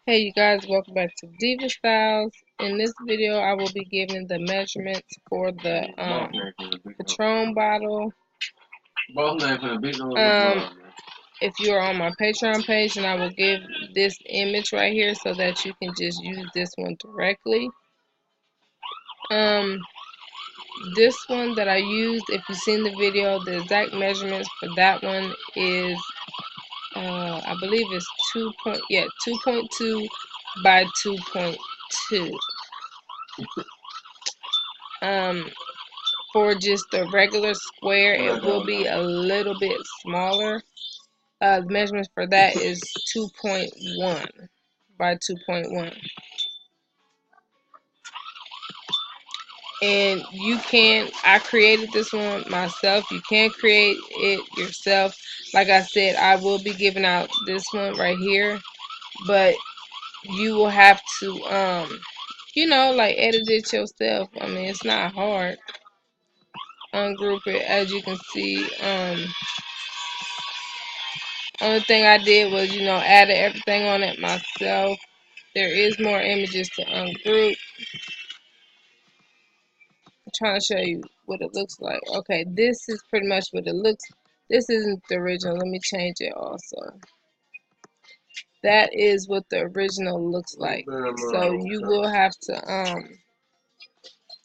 Hey you guys, welcome back to Diva Styles. In this video, I will be giving the measurements for the Patron bottle. If you are on my Patreon page, then I will give this image right here so that you can just use this one directly. This one that I used, if you've seen the video, the exact measurements for that one is, I believe it's 2.2 by 2.2. For just the regular square, it will be a little bit smaller. The measurements for that is 2.1 by 2.1. And I created this one myself. You can create it yourself. Like I said, I will be giving out this one right here, but you will have to, like edit it yourself. I mean, it's not hard. Ungroup it, as you can see. Only thing I did was, added everything on it myself. There is more images to ungroup. I'm trying to show you what it looks like. Okay, this is pretty much what it looks. This isn't the original. Let me change it also. That is what the original looks like. So you will have to,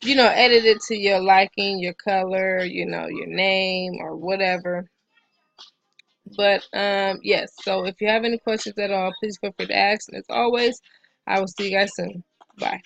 edit it to your liking, your color, your name or whatever. But yes, so if you have any questions at all, please feel free to ask. And as always, I will see you guys soon. Bye.